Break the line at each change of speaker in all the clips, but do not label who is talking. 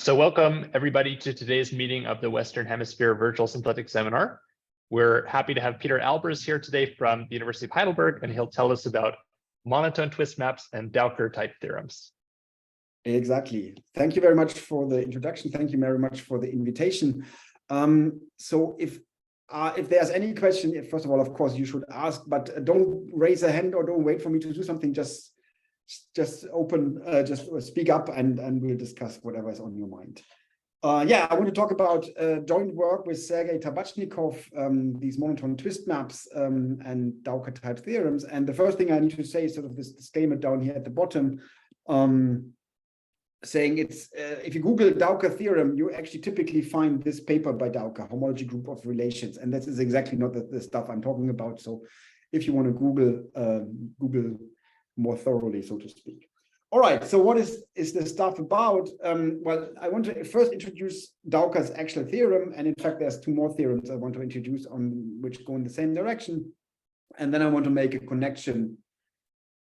So welcome everybody to today's meeting of the Western Hemisphere Virtual Symplectic Seminar. We're happy to have Peter Albers here today from the University of Heidelberg, and he'll tell us about monotone twist maps and Dowker-type theorems.
Exactly. Thank you very much for the introduction. Thank you very much for the invitation. So if there's any question, first of all, of course, you should ask, but don't raise a hand or don't wait for me to do something. Just speak up and we'll discuss whatever is on your mind. Yeah, I want to talk about joint work with Sergei Tabachnikov, these monotone twist maps and Dowker-type theorems. And the first thing I need to say is sort of this disclaimer down here at the bottom, saying it's if you Google Dowker theorem, you actually typically find this paper by Dowker, homology group of relations, and this is exactly not the stuff I'm talking about. So if you want to Google more thoroughly, so to speak. All right, so what is this stuff about? Well, I want to first introduce Dowker's actual theorem, and in fact, there's two more theorems I want to introduce on which go in the same direction, and then I want to make a connection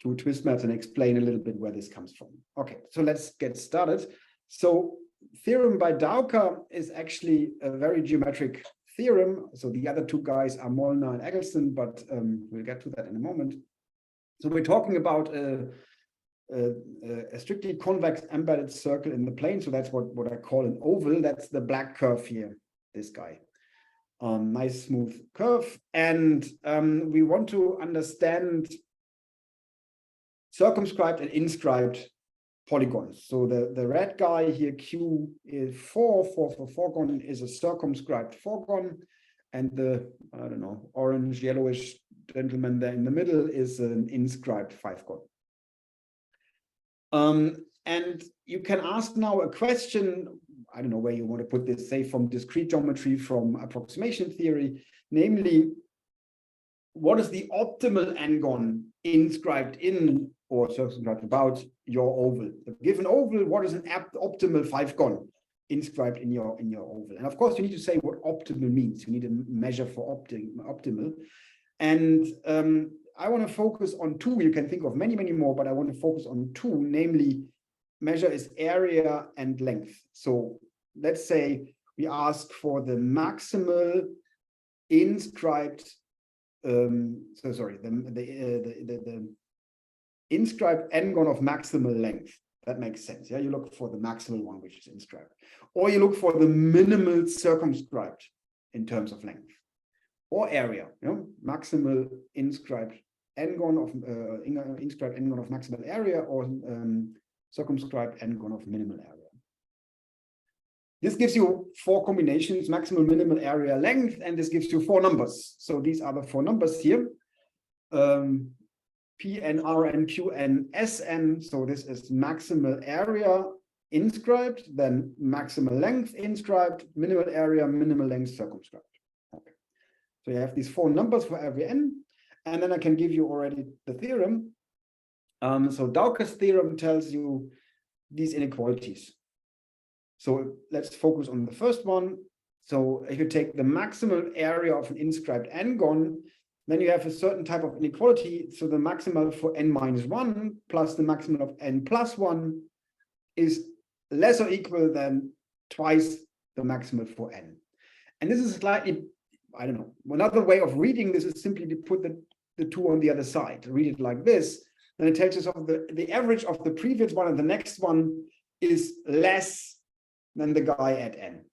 to twist maps and explain a little bit where this comes from. Okay, so let's get started. So theorem by Dowker is actually a very geometric theorem. So the other two guys are Moln and Eggleston, but we'll get to that in a moment. So we're talking about a strictly convex embedded circle in the plane. So that's what I call an oval. That's the black curve here, this guy. Nice smooth curve. And we want to understand circumscribed and inscribed polygons. So the red guy here, Q is 4 for foregon, is a circumscribed foregon, and the orange yellowish gentleman there in the middle is an inscribed fivegon. And you can ask now a question, I don't know where you want to put this, say from discrete geometry, from approximation theory, namely, what is the optimal n-gon inscribed in or circumscribed about your oval? A given oval, what is an optimal fivegon inscribed in your oval? And of course, you need to say what optimal means. You need a measure for optimal. And I want to focus on two. You can think of many, many more, but I want to focus on two, namely measure is area and length. So let's say we ask for the maximal inscribed the inscribed n-gon of maximal length. That makes sense. Yeah, you look for the maximal one, which is inscribed, or you look for the minimal circumscribed in terms of length, or area. You know, maximal inscribed n-gon of inscribed n-gon of maximal area, or circumscribed n-gon of minimal area. This gives you four combinations: maximal, minimal, area, length, and this gives you four numbers. So these are the four numbers here. P, N, R, N, Q, N, S, N. So this is maximal area inscribed, then maximal length inscribed, minimal area, minimal length circumscribed. Okay. So you have these four numbers for every n, and then I can give you already the theorem. So Dowker's theorem tells you these inequalities. So let's focus on the first one. So if you take the maximal area of an inscribed n-gon, then you have a certain type of inequality. So the maximal for n-1 plus the maximal of n+1 is less or equal than twice the maximal for n. And this is slightly, I don't know, another way of reading this is simply to put the two on the other side. Read it like this. Then it tells us of the average of the previous one and the next one is less than the guy at n.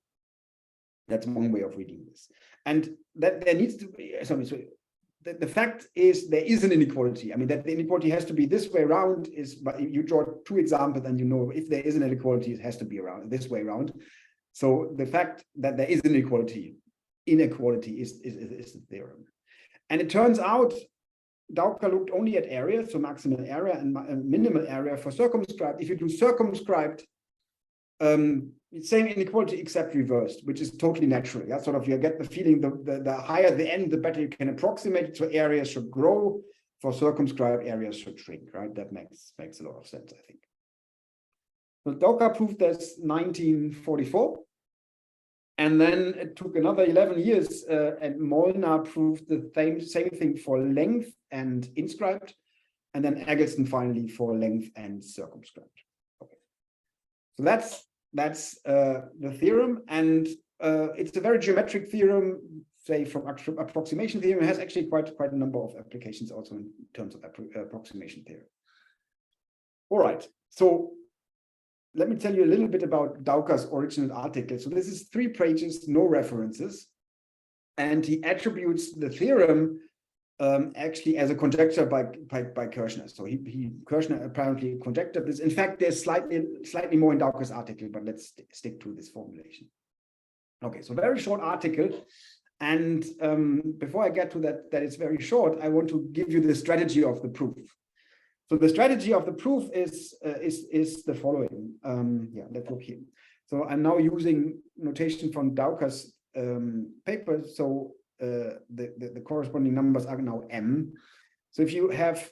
That's one way of reading this. And that there needs to be, the fact is there is an inequality. I mean, that the inequality has to be this way around is, but you draw two examples and you know if there is an inequality, it has to be around this way around. So the fact that there is an inequality is the theorem. And it turns out Dowker looked only at area, so maximal area and minimal area for circumscribed. If you do circumscribed, same inequality except reversed, which is totally natural. Yeah, sort of you get the feeling the higher the n, the better you can approximate it. So areas should grow. For circumscribed, areas should shrink. Right? That makes a lot of sense, I think. So Dowker proved this 1944, and then it took another 11 years, and Moln proved the same thing for length and inscribed, and then Eggleston finally for length and circumscribed. Okay. So that's that's the theorem, and it's a very geometric theorem, say from approximation theorem. It has actually quite a number of applications also in terms of approximation theorem. All right, so let me tell you a little bit about Dowker's original article. So this is 3 pages, no references, and he attributes the theorem actually as a conjecture by Kirchner. So Kirchner apparently conjectured this. In fact, there's slightly more in Dowker's article, but let's stick to this formulation. Okay, so very short article. And before I get to that it's very short, I want to give you the strategy of the proof. So the strategy of the proof is the following. Yeah, let's look here. So I'm now using notation from Dowker's paper. So the corresponding numbers are now m. So if you have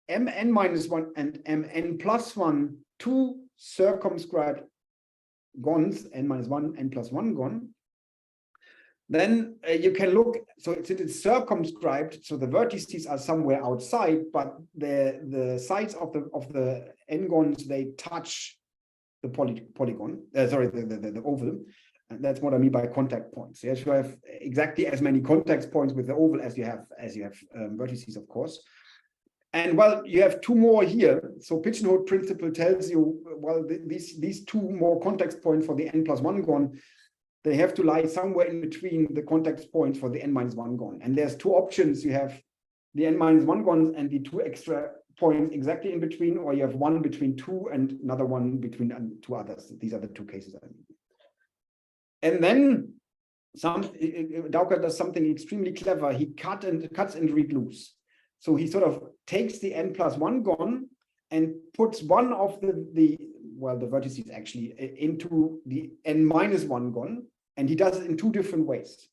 mn-1 and mn+1, 2 circumscribed gons, n-1, n+1 gon, then you can look, so since it's circumscribed, so the vertices are somewhere outside, but the sides of the n-gons, they touch the polygon, the oval. And that's what I mean by contact points. Yes, you have exactly as many contact points with the oval as you have vertices, of course. And well, you have 2 more here. So pigeonhole principle tells you, well, these 2 more contact points for the n+1 gon, they have to lie somewhere in between the contact points for the n-1 gon. And there's 2 options. You have the n-1 gons and the 2 extra points exactly in between, or you have 1 between 2 and another 1 between 2 others. These are the 2 cases I mean. And then Dowker does something extremely clever. He cuts and reglues. So he sort of takes the n+1 gon and puts one of the vertices actually into the n-1 gon, and he does it in 2 different ways.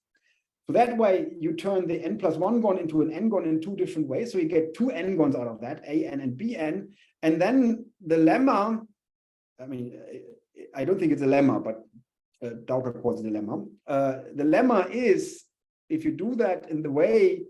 So that way you turn the n+1 gon into an n gon in 2 different ways. So you get 2 n gons out of that, an and bn. And then the lemma, I mean, I don't think it's a lemma, but Dowker calls it a lemma. The lemma is, if you do that in the way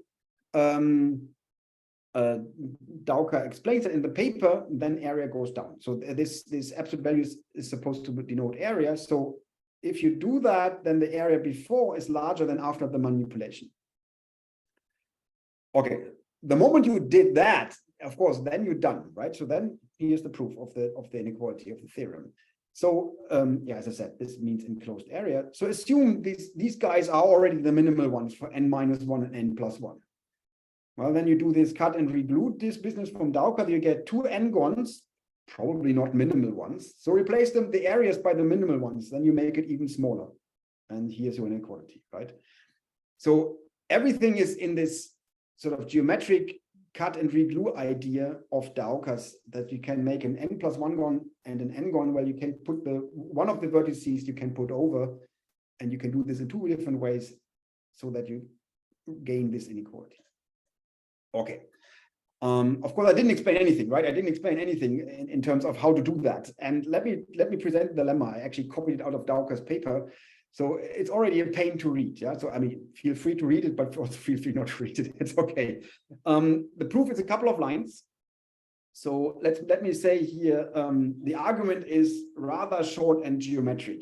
Dowker explains it in the paper, then area goes down. So this absolute value is supposed to denote area. So if you do that, then the area before is larger than after the manipulation. Okay, the moment you did that, of course, then you're done, right? So then here's the proof of the inequality of the theorem. So yeah, as I said, this means enclosed area. So assume these guys are already the minimal ones for n-1 and n+1. Well, then you do this cut and reglue this business from Dowker. You get 2 n-gons, probably not minimal ones. So replace the areas by the minimal ones. Then you make it even smaller. And here's your inequality, right? So everything is in this sort of geometric cut and reglue idea of Dowker's, that you can make an n+1 gon and an n gon where you can put one of the vertices you can put over, and you can do this in 2 different ways so that you gain this inequality. Okay. Of course, I didn't explain anything, right? I didn't explain anything in terms of how to do that. And let me present the lemma. I actually copied it out of Dowker's paper. So it's already a pain to read. Yeah. So I mean, feel free to read it, but also feel free not to read it. It's okay. The proof is a couple of lines. So let me say here, the argument is rather short and geometric,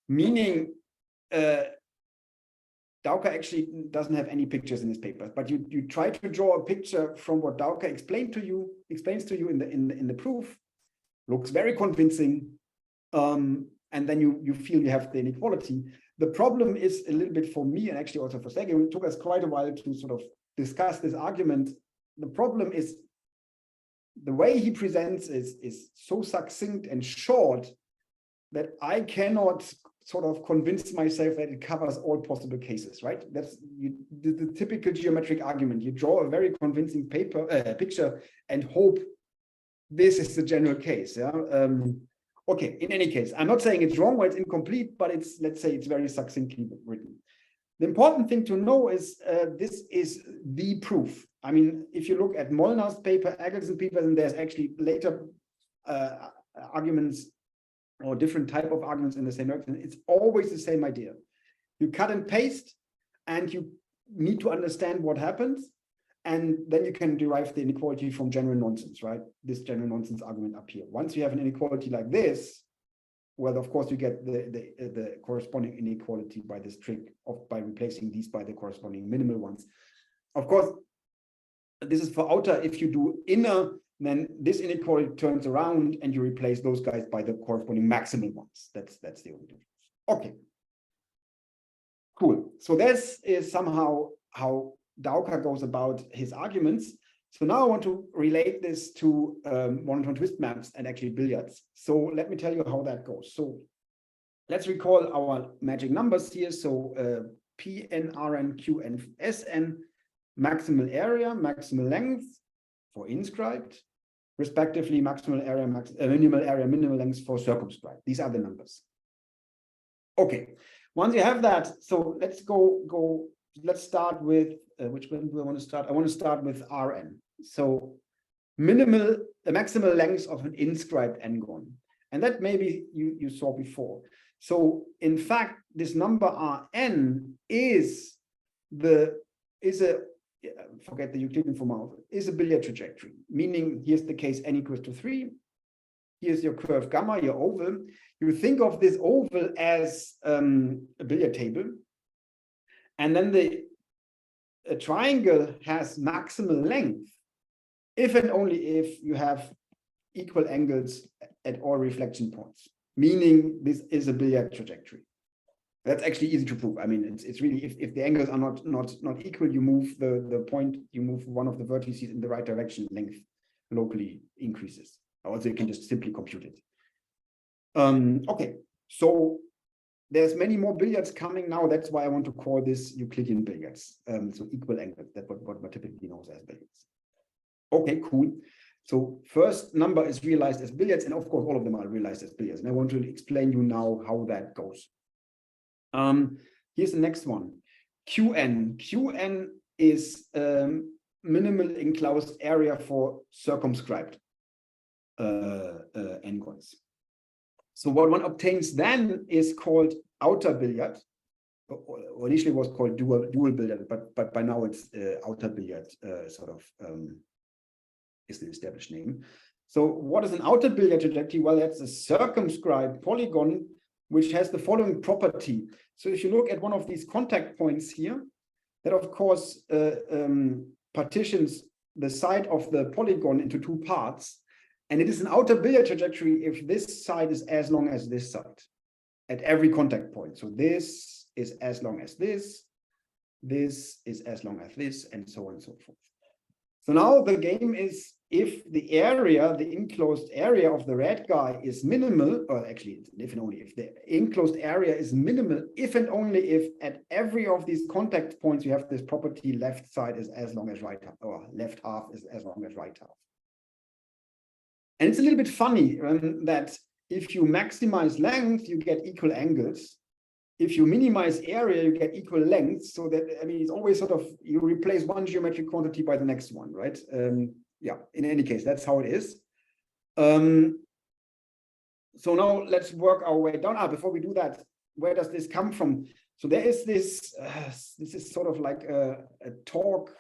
meaning Dowker actually doesn't have any pictures in his paper, but you try to draw a picture from what Dowker explains to you in the proof. Looks very convincing, and then you feel you have the inequality. The problem is a little bit for me, and actually also for Sergei, it took us quite a while to sort of discuss this argument. The problem is the way he presents is so succinct and short that I cannot sort of convince myself that it covers all possible cases, right? That's the typical geometric argument. You draw a very convincing picture and hope this is the general case. Yeah. Okay. In any case, I'm not saying it's wrong or it's incomplete, but let's say it's very succinctly written. The important thing to know is this is the proof. I mean, if you look at Molnar's paper, Eggleston paper, and there's actually later arguments or different type of arguments in the same direction, it's always the same idea. You cut and paste, and you need to understand what happens, and then you can derive the inequality from general nonsense, right? This general nonsense argument up here. Once you have an inequality like this, well, of course, you get the corresponding inequality by this trick by replacing these by the corresponding minimal ones. Of course, this is for outer. If you do inner, then this inequality turns around and you replace those guys by the corresponding maximal ones. That's the only difference. Okay. Cool. So this is somehow how Dowker goes about his arguments. So now I want to relate this to monotone twist maps and actually billiards. So let me tell you how that goes. So let's recall our magic numbers here. So Pn, Rn, Qn, Sn, maximal area, maximal length for inscribed, respectively maximal area, minimal length for circumscribed. These are the numbers. Okay, once you have that, so let's let's start with which one do I want to start? I want to start with Rn. So maximal length of an inscribed n-gon. And that maybe you saw before. So in fact, this number Rn is forget the Euclidean form, is a billiard trajectory, meaning here's the case n equals to 3. Here's your curve gamma, your oval. You think of this oval as a billiard table. And then a triangle has maximal length if and only if you have equal angles at all reflection points, meaning this is a billiard trajectory. That's actually easy to prove. I mean, it's really, if the angles are not equal, you move the point, you move one of the vertices in the right direction, length locally increases. Also, you can just simply compute it. Okay, so there's many more billiards coming now. That's why I want to call this Euclidean billiards. So equal angles, that's what one typically knows as billiards. Okay, cool. So first number is realized as billiards, and of course, all of them are realized as billiards. And I want to explain you now how that goes. Here's the next one. Qn. Qn is minimal enclosed area for circumscribed n-gons. So what one obtains then is called outer billiard, or initially was called dual billiard, but by now it's outer billiard is the established name. So what is an outer billiard trajectory? Well, that's a circumscribed polygon which has the following property. So if you look at one of these contact points here, that of course partitions the side of the polygon into two parts. And it is an outer billiard trajectory if this side is as long as this side at every contact point. So this is as long as this is as long as this, and so on and so forth. So now the game is if the area, the enclosed area of the red guy is minimal, or actually if and only if the enclosed area is minimal, if and only if at every of these contact points you have this property left side is as long as right half, or left half is as long as right half. And it's a little bit funny that if you maximize length, you get equal angles. If you minimize area, you get equal lengths. So that, I mean, it's always sort of, you replace one geometric quantity by the next one, right? Yeah, in any case, that's how it is. So now let's work our way down. Before we do that, where does this come from? So there is this, this is sort of like a talk,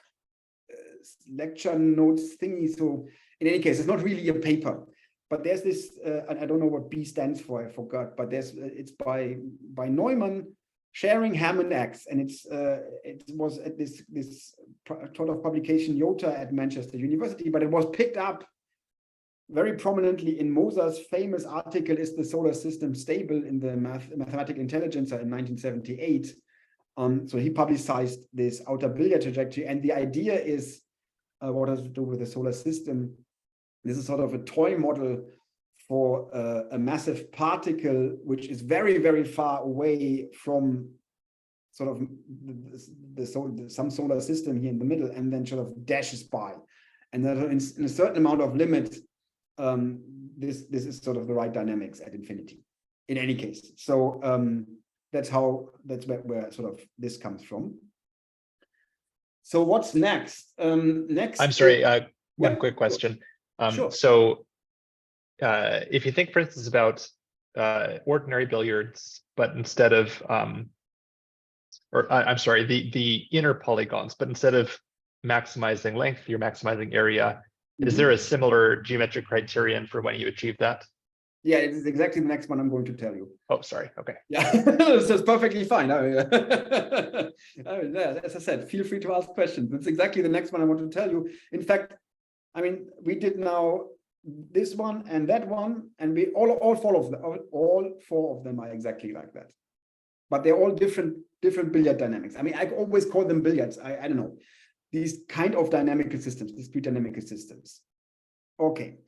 lecture notes thingy. So in any case, it's not really a paper, but there's this, and I don't know what B stands for, I forgot, but there's, it's by Neumann, sharing Hammond X, and it was at this sort of publication Iota at Manchester University, but it was picked up very prominently in Moser's famous article, Is the Solar System Stable, in the Mathematical Intelligencer in 1978. So he publicized this outer billiard trajectory, and the idea is, what has to do with the solar system? This is sort of a toy model for a massive particle, which is very, very far away from sort of some solar system here in the middle, and then sort of dashes by. And then in a certain amount of limit, this is sort of the right dynamics at infinity, in any case. So that's where sort of this comes from. So what's next? Next,
I'm sorry, one quick question.
Sure.
So if you think, for instance, about ordinary billiards, but instead of, I'm sorry, the inner polygons, but instead of maximizing length, you're maximizing area. Is there a similar geometric criterion for when you achieve that?
Yeah, it is exactly the next one I'm going to tell you.
Oh, sorry. Okay.
Yeah, this is perfectly fine. I mean, yeah, as I said, feel free to ask questions. It's exactly the next one I want to tell you. In fact, I mean, we did now this one and that one, and we all four of them are exactly like that. But they're all different billiard dynamics. I mean, I always call them billiards. I don't know, these kind of dynamical systems, discrete dynamical systems. Okay.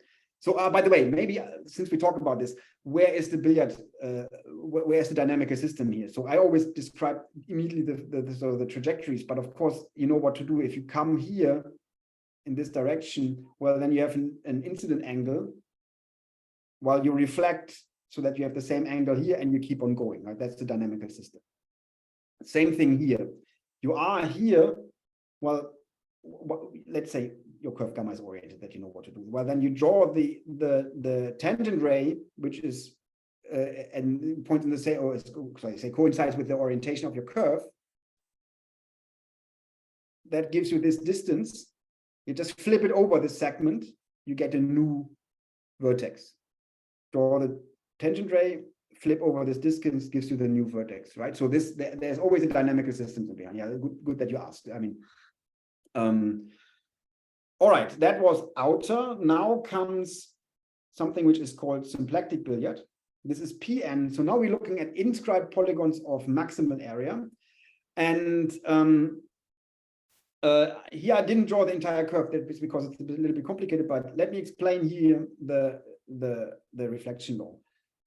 So, by the way, maybe since we talk about this, where is the billiard? Where is the dynamical system here? So I always describe immediately the trajectories, but of course, you know what to do. If you come here in this direction, well, then you have an incident angle while you reflect so that you have the same angle here and you keep on going, right? That's the dynamical system. Same thing here. You are here, well, let's say your curve gamma is oriented, that you know what to do. Well, then you draw the tangent ray, which is and point in the same, or say coincides with the orientation of your curve. That gives you this distance. You just flip it over this segment, you get a new vertex. Draw the tangent ray, flip over this distance, gives you the new vertex, right? So there's always a dynamical system behind. Yeah, good that you asked. I mean, all right, that was outer. Now comes something which is called symplectic billiard. This is PN. So now we're looking at inscribed polygons of maximal area. And here I didn't draw the entire curve because it's a little bit complicated, but let me explain here the reflection law.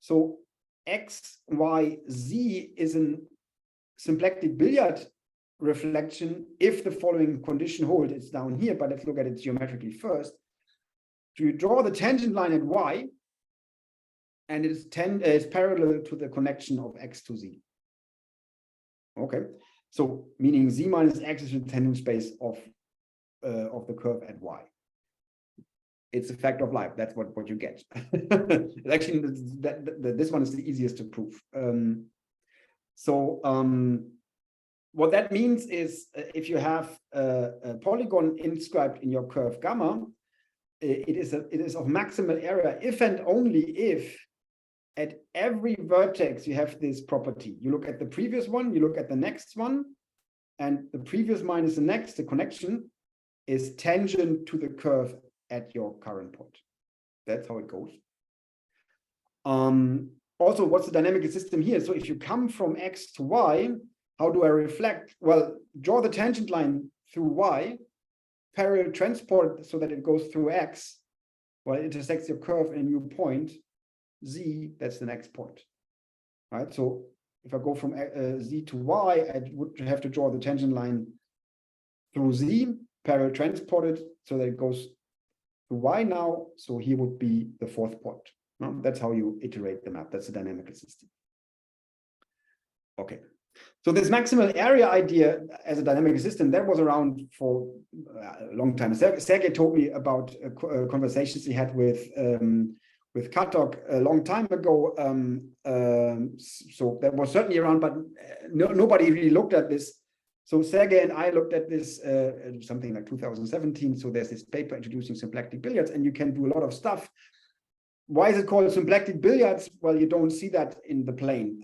So X, Y, Z is a symplectic billiard reflection if the following condition hold. It's down here, but let's look at it geometrically first. So you draw the tangent line at Y, and it is parallel to the connection of X to Z. Okay, so meaning Z minus X is the tangent space of the curve at Y. It's a fact of life. That's what you get. Actually, this one is the easiest to prove. What that means is if you have a polygon inscribed in your curve gamma, it is of maximal area if and only if at every vertex you have this property. You look at the previous one, you look at the next one, and the previous minus the next, the connection is tangent to the curve at your current point. That's how it goes. Also, what's the dynamical system here? So if you come from X to Y, how do I reflect? Well, draw the tangent line through Y, parallel transport so that it goes through X, well, it intersects your curve in a new point, Z, that's the next point, right? So if I go from Z to Y, I would have to draw the tangent line through Z, parallel transported so that it goes to Y now. So here would be the fourth point. That's how you iterate the map. That's the dynamical system. Okay. So this maximal area idea as a dynamic system, that was around for a long time. Sergei told me about conversations he had with Katok a long time ago. So that was certainly around, but nobody really looked at this. So Sergei and I looked at this something like 2017. So there's this paper introducing symplectic billiards, and you can do a lot of stuff. Why is it called symplectic billiards? Well, you don't see that in the plane.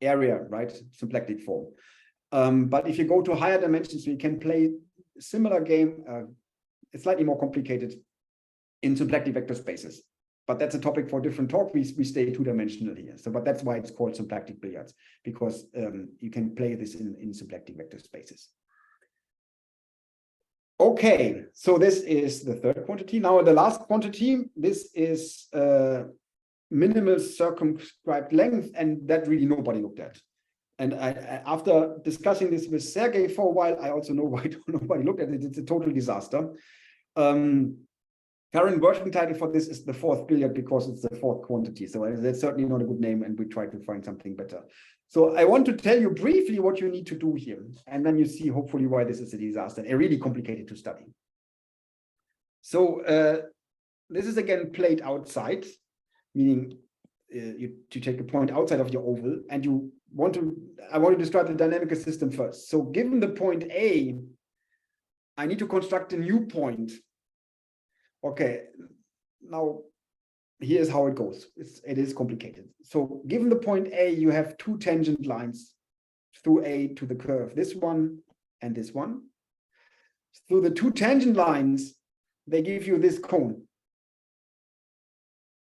Area, right? Symplectic form. But if you go to higher dimensions, you can play a similar game. It's slightly more complicated in symplectic vector spaces. But that's a topic for a different talk. We stay two-dimensional here. So, but that's why it's called symplectic billiards, because you can play this in symplectic vector spaces. Okay, so this is the third quantity. Now the last quantity, this is minimal circumscribed length, and that really nobody looked at. And after discussing this with Sergei for a while, I also know why nobody looked at it. It's a total disaster. Current working title for this is the fourth billiard because it's the fourth quantity. So that's certainly not a good name, and we try to find something better. So I want to tell you briefly what you need to do here, and then you see hopefully why this is a disaster and really complicated to study. So this is again played outside, meaning you take a point outside of your oval, and I want to describe the dynamical system first. So given the point A, I need to construct a new point. Okay, now here's how it goes. It is complicated. So given the point A, you have two tangent lines through A to the curve, this one and this one. Through the two tangent lines, they give you this cone.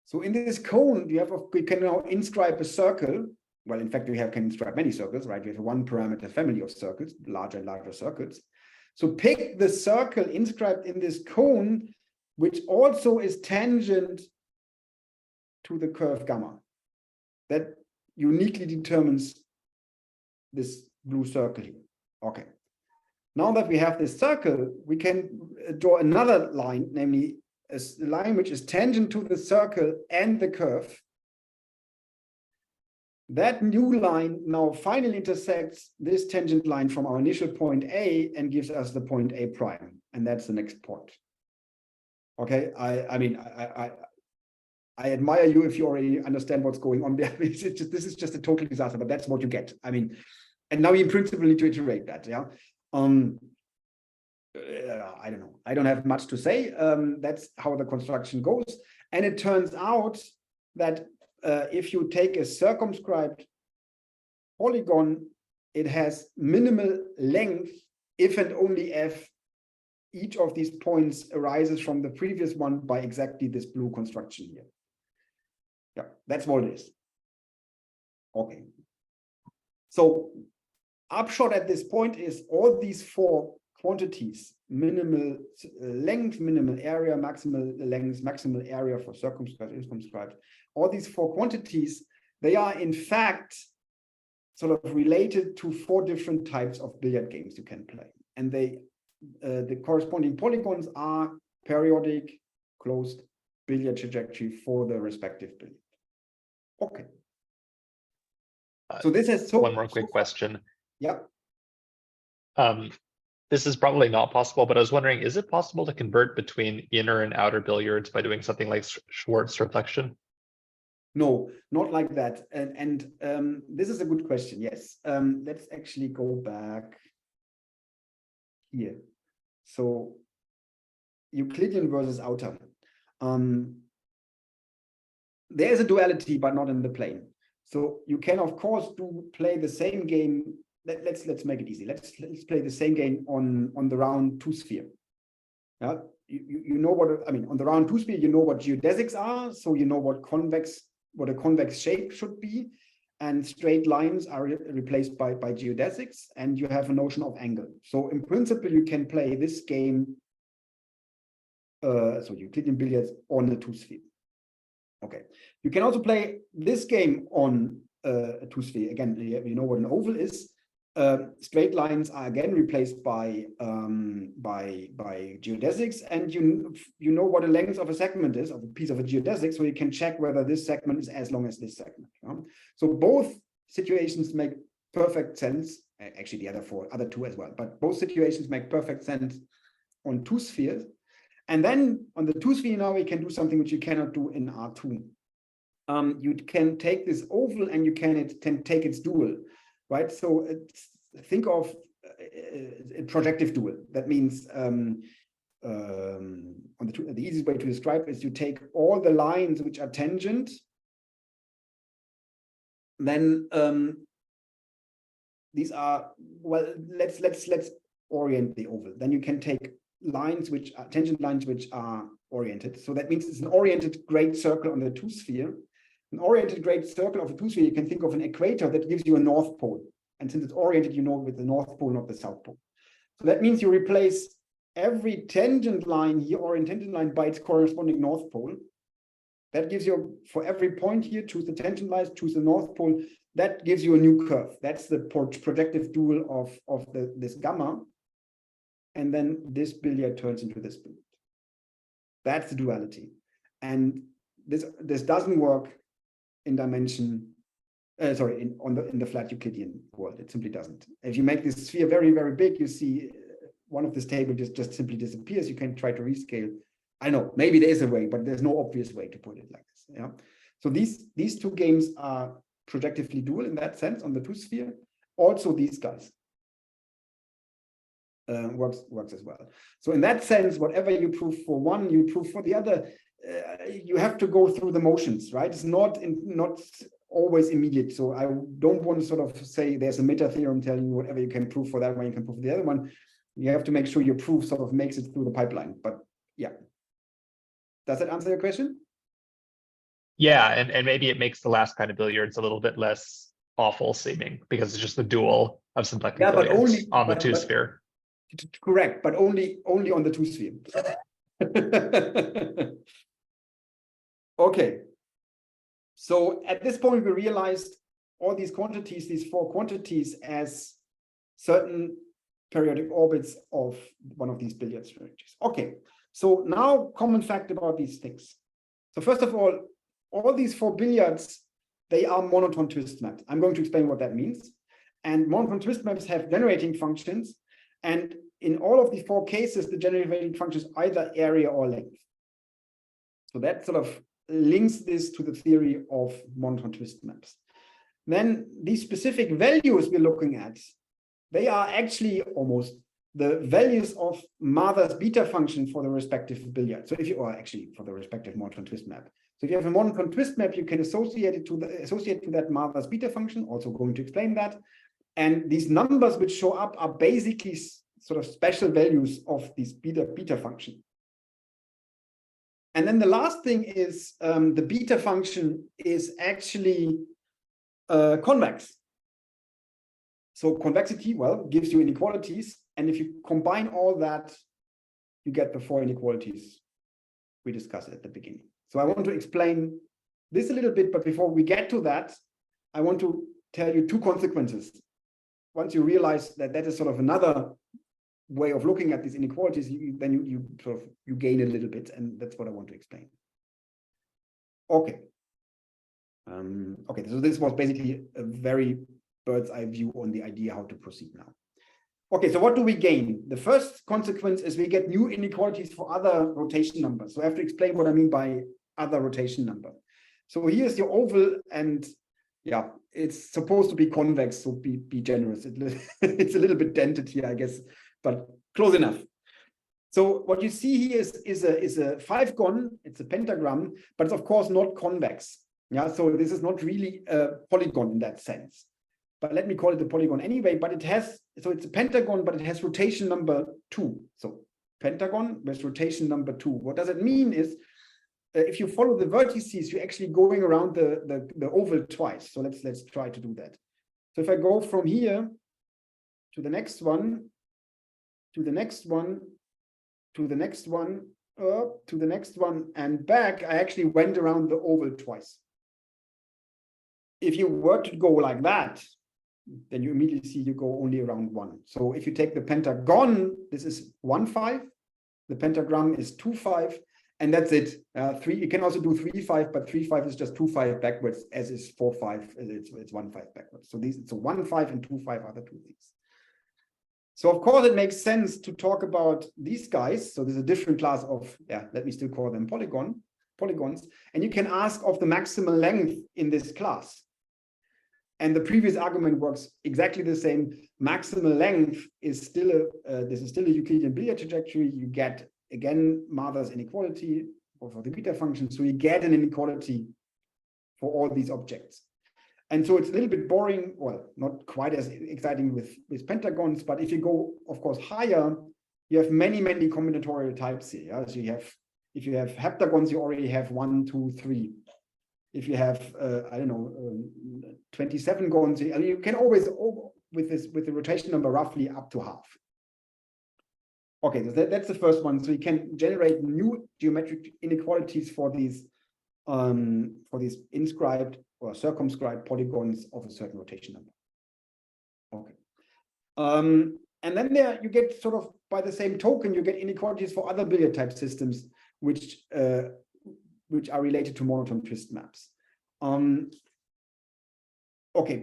So in this cone, we can now inscribe a circle. Well, in fact, can inscribe many circles, right? We have a one parameter family of circles, larger and larger circles. So pick the circle inscribed in this cone, which also is tangent to the curve gamma. That uniquely determines this blue circle here. Okay. Now that we have this circle, we can draw another line, namely a line which is tangent to the circle and the curve. That new line now finally intersects this tangent line from our initial point A and gives us the point A prime. And that's the next point. Okay, I admire you if you already understand what's going on there. This is just a total disaster, but that's what you get. I mean, and now you in principle need to iterate that. Yeah. I don't know. I don't have much to say. That's how the construction goes. And it turns out that if you take a circumscribed polygon, it has minimal length if and only if each of these points arises from the previous one by exactly this blue construction here. Yeah, that's what it is. Okay. So upshot at this point is all these four quantities, minimal length, minimal area, maximal length, maximal area for circumscribed, inscribed, all these four quantities, they are in fact sort of related to four different types of billiard games you can play. And they, the corresponding polygons are periodic closed billiard trajectory for the respective billiard. Okay. So this has
one more quick question.
Yeah.
This is probably not possible, but I was wondering, is it possible to convert between inner and outer billiards by doing something like Schwartz reflection?
No, not like that. And this is a good question. Yes. Let's actually go back here. So Euclidean versus outer. There is a duality, but not in the plane. So you can, of course, play the same game. Let's make it easy. Let's play the same game on the round two sphere. Yeah, you know what I mean. On the round two sphere, you know what geodesics are, so you know what a convex shape should be, and straight lines are replaced by geodesics, and you have a notion of angle. So in principle, you can play this game. So Euclidean billiards on the two sphere. Okay, you can also play this game on a two sphere. Again, you know what an oval is. Straight lines are again replaced by geodesics, and you know what the length of a segment is of a piece of a geodesic, so you can check whether this segment is as long as this segment. So both situations make perfect sense. Actually, the other two as well, but both situations make perfect sense on two spheres. And then on the two sphere now we can do something which you cannot do in R2. You can take this oval and you can take its dual. Right, so think of a projective dual. That means the easiest way to describe is you take all the lines which are tangent, then these are, well, let's orient the oval. Then you can take lines which are tangent lines which are oriented. So that means it's an oriented great circle on the two sphere. An oriented great circle of a two sphere, you can think of an equator that gives you a north pole. And since it's oriented, you know with the north pole, not the south pole. So that means you replace every tangent line here, or tangent line, by its corresponding north pole. That gives you, for every point here, choose the tangent lines, choose the north pole. That gives you a new curve. That's the projective dual of this gamma. And then this billiard turns into this billiard. That's the duality. And this doesn't work in dimension, in the flat Euclidean world. It simply doesn't. If you make this sphere very, very big, you see one of this table just simply disappears. You can try to rescale. I know, maybe there is a way, but there's no obvious way to put it like this. Yeah. So these two games are projectively dual in that sense on the two sphere. Also, these guys works as well. So in that sense, whatever you prove for one, you prove for the other. you have to go through the motions, right? It's not always immediate. So I don't want to sort of say there's a meta theorem telling you whatever you can prove for that one, you can prove for the other one. You have to make sure your proof sort of makes it through the pipeline. But yeah. Does that answer your question?
Yeah, and maybe it makes the last kind of billiards a little bit less awful seeming because it's just the dual of symplectic billiards on the two sphere.
Correct, but only on the two sphere. Okay. So at this point, we realized all these quantities, these four quantities, as certain periodic orbits of one of these billiard strategies. Okay. So now, common fact about these things. So first of all these four billiards, they are monotone twist maps. I'm going to explain what that means. And monotone twist maps have generating functions. And in all of these four cases, the generating function is either area or length. So that sort of links this to the theory of monotone twist maps. Then these specific values we're looking at, they are actually almost the values of Mather's beta function for the respective billiard. So if you, or actually for the respective monotone twist map. So if you have a monotone twist map, you can associate to that Mather's beta function, also going to explain that. And these numbers which show up are basically sort of special values of this beta function. And then the last thing is the beta function is actually convex. So convexity, well, gives you inequalities. And if you combine all that, you get the four inequalities we discussed at the beginning. So I want to explain this a little bit, but before we get to that, I want to tell you two consequences. Once you realize that that is sort of another way of looking at these inequalities, then you gain a little bit, and that's what I want to explain. Okay. Okay, so this was basically a very bird's eye view on the idea how to proceed now. Okay, so what do we gain? The first consequence is we get new inequalities for other rotation numbers. So I have to explain what I mean by other rotation number. So here's your oval, and yeah, it's supposed to be convex, so be generous. It's a little bit dented here, I guess, but close enough. So what you see here is a five-gon, it's a pentagram, but it's of course not convex. Yeah, so this is not really a polygon in that sense. But let me call it a polygon anyway, but it has, so it's a pentagon, but it has rotation number 2. So pentagon with rotation number 2. What does it mean is, if you follow the vertices, you're actually going around the oval twice. So let's try to do that. So if I go from here to the next one, to the next one, to the next one, to the next one, and back, I actually went around the oval twice. If you were to go like that, then you immediately see you go only around 1. So if you take the pentagon, this is 1, 5. The pentagram is 2, 5. And that's it. 3. You can also do 3, 5, but 3, 5 is just 2, 5 backwards, as is 4, 5. It's 1, 5 backwards. So 1, 5 and 2, 5 are the two things. So of course it makes sense to talk about these guys. So there's a different class of, let me still call them polygons. And you can ask of the maximal length in this class. And the previous argument works exactly the same. Maximal length is still this is still a Euclidean billiard trajectory. You get again Mather's inequality for the beta function. So you get an inequality for all these objects. And so it's a little bit boring, well, not quite as exciting with pentagons, but if you go, of course, higher, you have many combinatorial types here. Yeah? So if you have heptagons, you already have 1, 2, 3. If you have, I don't know, 27 gons, you can always, with the rotation number, roughly up to half. Okay, so that's the first one. So you can generate new geometric inequalities for these inscribed or circumscribed polygons of a certain rotation number. Okay. And then there you get sort of by the same token, you get inequalities for other billiard type systems, which are related to monotone twist maps. Okay,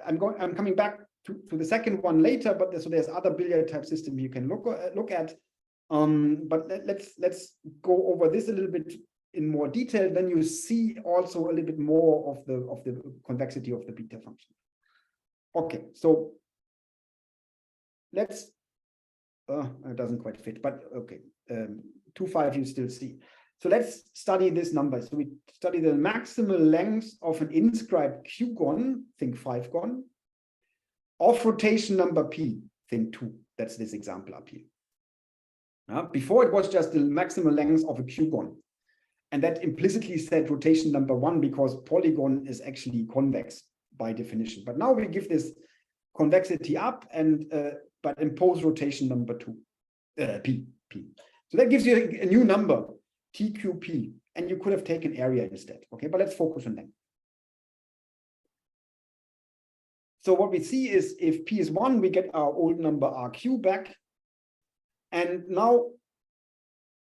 I'm coming back to the second one later, but so there's other billiard type system you can look at. But let's go over this a little bit in more detail. Then you see also a little bit more of the convexity of the beta function. Okay, so let's. It doesn't quite fit, but okay. 2, 5 you still see. So let's study this number. So we study the maximal length of an inscribed Q-gon, think 5-gon, of rotation number P, think 2. That's this example up here. Before it was just the maximal length of a Q-gon. And that implicitly said rotation number 1 because polygon is actually convex by definition. But now we give this convexity up and but impose rotation number 2, P. So that gives you a new number, TQP, and you could have taken area instead. Okay, but let's focus on that. So what we see is if P is 1, we get our old number RQ back. And now,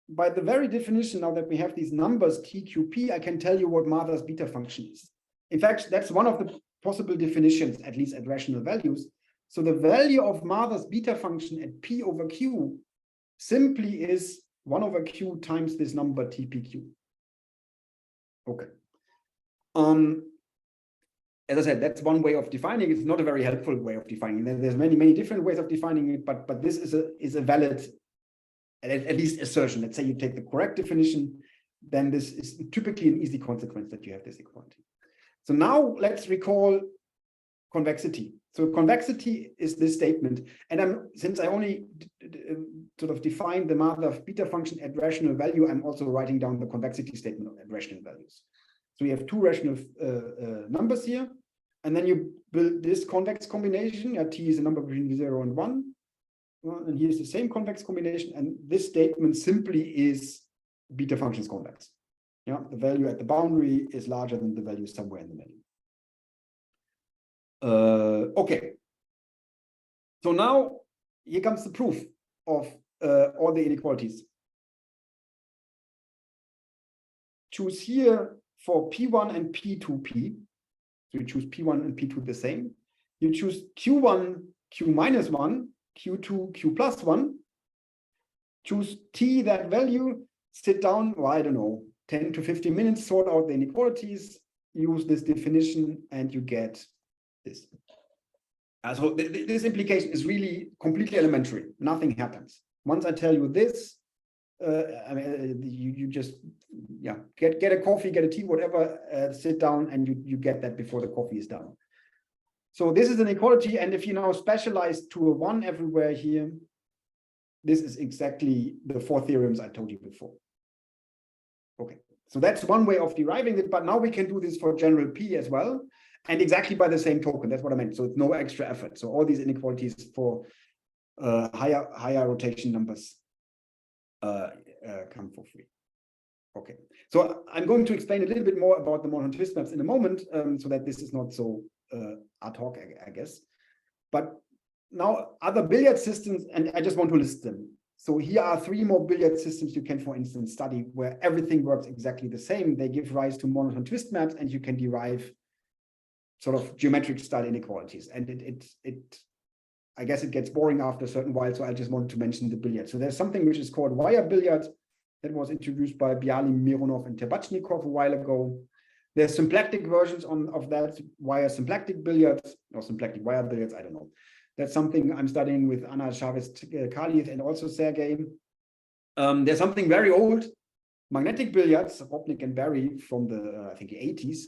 by the very definition, now that we have these numbers TQP, I can tell you what Mather's beta function is. In fact, that's one of the possible definitions, at least at rational values. So the value of Mather's beta function at P over Q simply is 1 over Q times this number TPQ. Okay. As I said, that's one way of defining it. It's not a very helpful way of defining it. There's many different ways of defining it, but this is a valid, at least assertion. Let's say you take the correct definition, then this is typically an easy consequence that you have this equality. So now let's recall convexity. So convexity is this statement, and since I only sort of defined the Mather beta function at rational value, I'm also writing down the convexity statement at rational values. So we have two rational numbers here, and then you build this convex combination. T is a number between 0 and 1, and here's the same convex combination, and this statement simply is beta functions convex. Yeah, the value at the boundary is larger than the value somewhere in the middle. Okay. So now here comes the proof of all the inequalities. Choose here for P1 and P2P. So you choose P1 and P2 the same. You choose Q1, Q minus 1, Q2, Q plus 1. Choose T, that value, sit down, well, I don't know, 10 to 15 minutes, sort out the inequalities, use this definition, and you get this. So this implication is really completely elementary. Nothing happens. Once I tell you this, I mean, you just get a coffee, get a tea, whatever, sit down, and you get that before the coffee is done. So this is an equality, and if you now specialize to a 1 everywhere here, this is exactly the 4 theorems I told you before. Okay, so that's one way of deriving it, but now we can do this for general P as well, and exactly by the same token. That's what I meant. So it's no extra effort. So all these inequalities for higher rotation numbers come for free. Okay, so I'm going to explain a little bit more about the monotone twist maps in a moment, so that this is not so ad hoc, I guess. But now other billiard systems, and I just want to list them. So here are 3 more billiard systems you can, for instance, study where everything works exactly the same. They give rise to monotone twist maps, and you can derive sort of geometric style inequalities. And I guess it gets boring after a certain while, so I just wanted to mention the billiard. So there's something which is called wire billiard that was introduced by Bialy, Mironov, and Tabachnikov a while ago. There's symplectic versions of that, wire symplectic billiards, or symplectic wire billiards, I don't know. That's something I'm studying with Anna Chavez-Khalid and also Sergei. There's something very old, magnetic billiards, Robnik and Barry from the, I think, the 80s.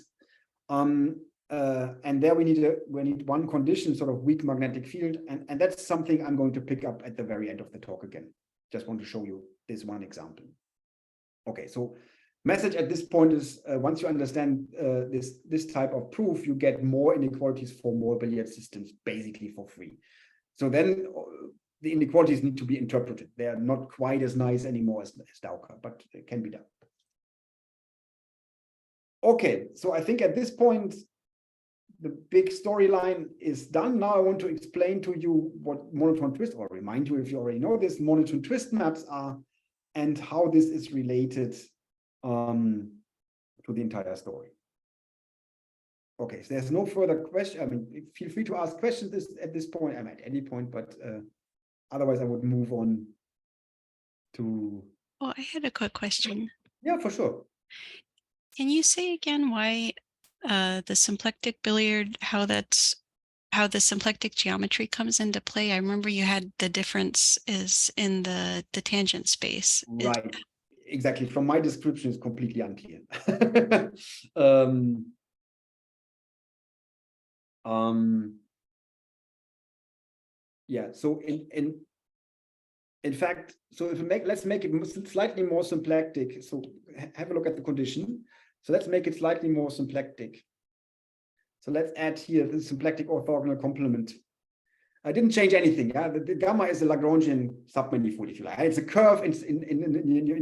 And there we need one condition, sort of weak magnetic field, and that's something I'm going to pick up at the very end of the talk again. Just want to show you this one example. Okay, so message at this point is once you understand this type of proof, you get more inequalities for more billiard systems basically for free. So then the inequalities need to be interpreted. They are not quite as nice anymore as Dowker, but it can be done. Okay, so I think at this point, the big storyline is done. Now I want to explain to you what monotone twist, or remind you if you already know this, monotone twist maps are, and how this is related to the entire story. Okay, so there's no further question. I mean, feel free to ask questions at this point. I'm at any point, but otherwise I would move on to.
Well, I had a quick question.
Yeah, for sure.
Can you say again why the symplectic billiard, how the symplectic geometry comes into play? I remember you had the difference is in the tangent space.
Right. exactly, from my description is completely unclear. Yeah, so in fact, so if we let's make it slightly more symplectic. So have a look at the condition. So let's make it slightly more symplectic. So let's add here the symplectic orthogonal complement. I didn't change anything. Yeah, the gamma is a Lagrangian submanifold, if you like. It's a curve in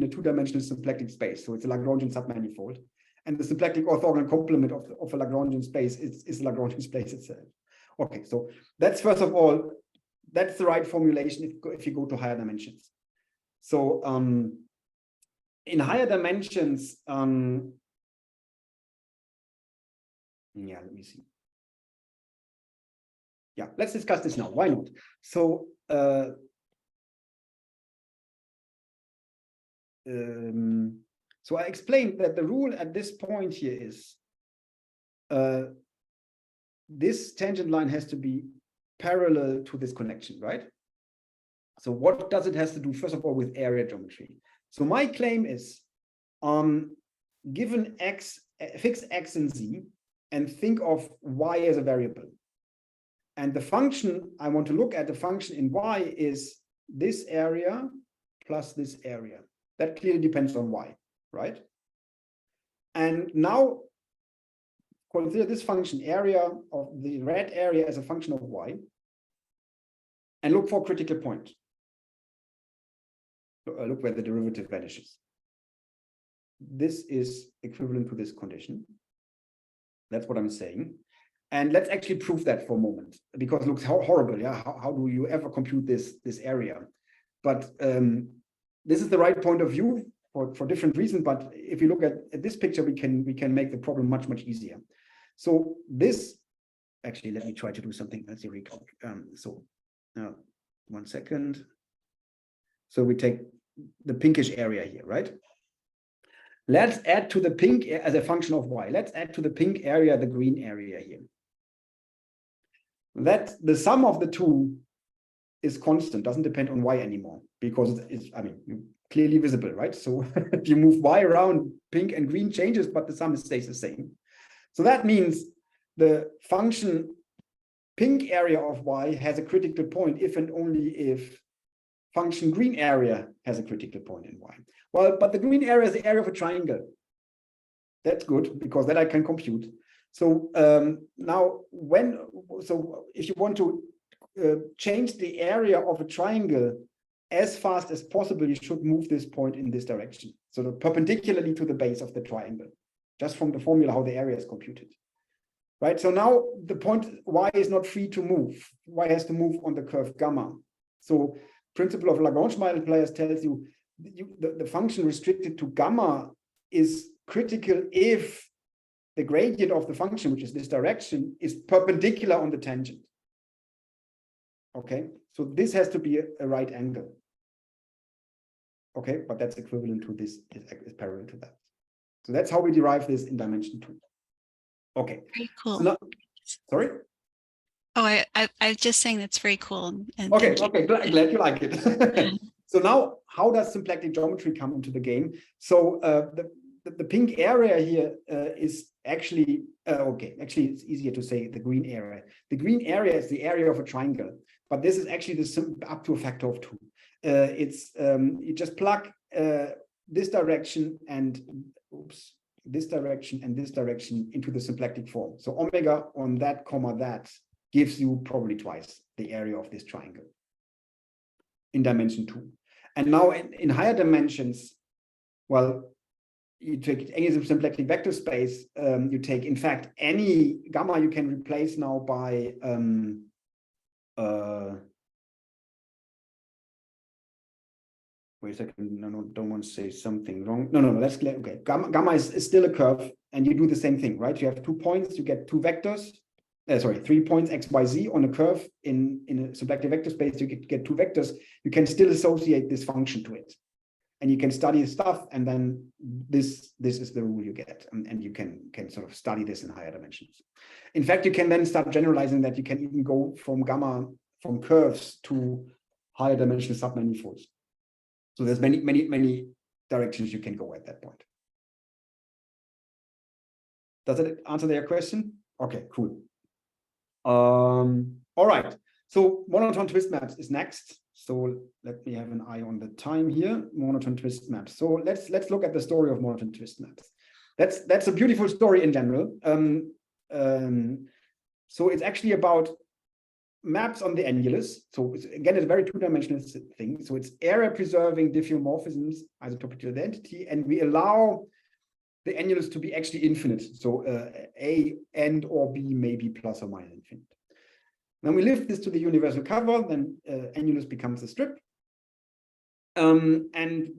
a two-dimensional symplectic space. So it's a Lagrangian submanifold. And the symplectic orthogonal complement of a Lagrangian space is a Lagrangian space itself. Okay, so that's first of all, that's the right formulation if you go to higher dimensions. So in higher dimensions, yeah, let me see. Yeah, let's discuss this now. Why not? So so I explained that the rule at this point here is this tangent line has to be parallel to this connection, right? So what does it has to do, first of all, with area geometry? So my claim is, given x, fix x and z, and think of y as a variable. And the function I want to look at, the function in y is this area plus this area. That clearly depends on y, right? And now consider this function area of the red area as a function of y, and look for a critical point. Look where the derivative vanishes. This is equivalent to this condition. That's what I'm saying. And let's actually prove that for a moment, because it looks horrible. Yeah, how do you ever compute this area? But this is the right point of view for different reasons. But if you look at this picture, we can make the problem much easier. So this, actually, let me try to do something else here. So now, 1 second. So we take the pinkish area here, right? Let's add to the pink as a function of y. Let's add to the pink area the green area here. That the sum of the two is constant, doesn't depend on y anymore, because it's I mean, clearly visible, right? So if you move y around, pink and green changes, but the sum stays the same. So that means the function pink area of y has a critical point if and only if function green area has a critical point in y. Well, but the green area is the area of a triangle. That's good, because that I can compute. So now so if you want to change the area of a triangle as fast as possible, you should move this point in this direction. So perpendicularly to the base of the triangle, just from the formula how the area is computed. Right, so now the point y is not free to move. Y has to move on the curve gamma. So principle of Lagrange multipliers tells you, the function restricted to gamma is critical if the gradient of the function, which is this direction, is perpendicular on the tangent. Okay, so this has to be a right angle. Okay, but that's equivalent to this, is parallel to that. So that's how we derive this in dimension 2. Okay.
Very cool.
So now, sorry?
Oh, I'm just saying that's very cool. And
okay, glad you like it. So now, how does symplectic geometry come into the game? So the pink area here is actually, actually it's easier to say the green area. The green area is the area of a triangle, but this is actually up to a factor of 2. You just plug this direction and, this direction and this direction into the symplectic form. So omega on that comma that gives you probably twice the area of this triangle in dimension 2. And now in higher dimensions, well, you take any symplectic vector space, you take, in fact, any gamma you can replace now by wait a second, no, don't want to say something wrong. No, that's clear. Okay, gamma is still a curve, and you do the same thing, right? You have 2 points, you get 2 vectors. 3 points x, y, z on a curve in a symplectic vector space. You get 2 vectors. You can still associate this function to it, and you can study stuff. And then this is the rule you get, and you can sort of study this in higher dimensions. In fact, you can then start generalizing that you can even go from gamma from curves to higher dimensional submanifolds. So there's many directions you can go at that point. Does it answer their question? Okay, cool. All right. So monotone twist maps is next. So let me have an eye on the time here. Monotone twist maps. So let's look at the story of monotone twist maps. That's a beautiful story in general. So it's actually about maps on the annulus. So again, it's a very two-dimensional thing. So it's area preserving diffeomorphisms, isotopic to identity, and we allow the annulus to be actually infinite. So A and or B may be plus or minus infinite. When we lift this to the universal cover, then annulus becomes a strip. And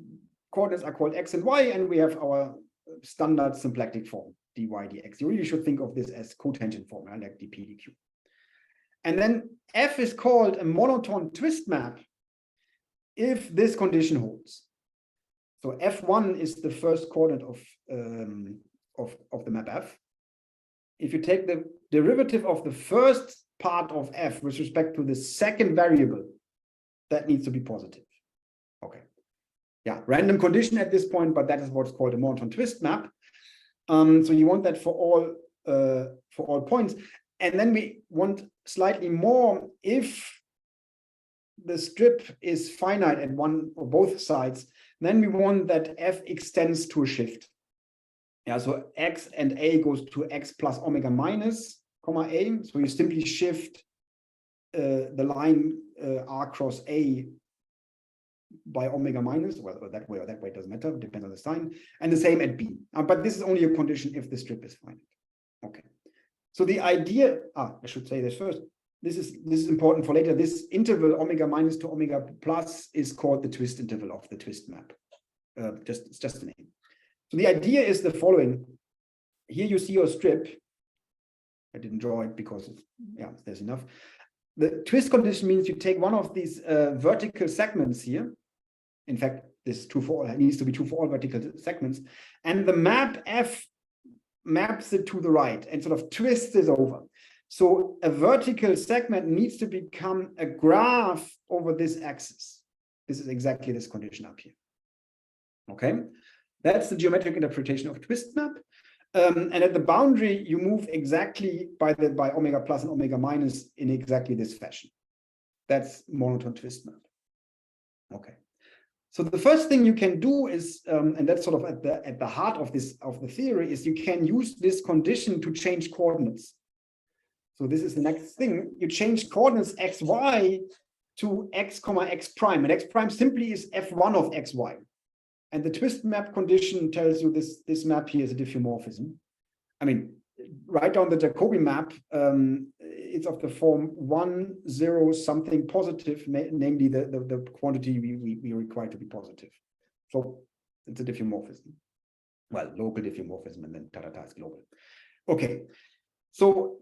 coordinates are called x and y, and we have our standard symplectic form, dy dx. You really should think of this as cotangent form, like dp dq. And then f is called a monotone twist map if this condition holds. So f1 is the first coordinate of the map f. If you take the derivative of the first part of f with respect to the second variable, that needs to be positive. Okay. Yeah, random condition at this point, but that is what's called a monotone twist map. So you want that for all points. And then we want slightly more if the strip is finite at one or both sides, then we want that f extends to a shift. Yeah, so x and a goes to x plus omega minus, comma a. So you simply shift the line r cross a by omega minus, well, that way or that way, doesn't matter, depends on the sign, and the same at b. But this is only a condition if the strip is finite. Okay. So the idea, I should say this first. This is important for later. This interval omega minus to omega plus is called the twist interval of the twist map. It's just a name. So the idea is the following. Here you see your strip. I didn't draw it because there's enough. The twist condition means you take one of these vertical segments here. In fact, this is true for all. It needs to be true for all vertical segments, and the map f maps it to the right and sort of twists it over. So a vertical segment needs to become a graph over this axis. This is exactly this condition up here. Okay, that's the geometric interpretation of twist map. And at the boundary, you move exactly by omega plus and omega minus in exactly this fashion. That's monotone twist map. Okay. So the first thing you can do is, and that's sort of at the heart of the theory, is you can use this condition to change coordinates. So this is the next thing. You change coordinates xy to x comma x prime, and x prime simply is f1 of xy. And the twist map condition tells you this map here is a diffeomorphism. I mean, write down the Jacobi map. It's of the form 1, 0, something positive, namely the quantity we require to be positive. So it's a diffeomorphism. Well, local diffeomorphism, and then ta-ta-ta is global. Okay, so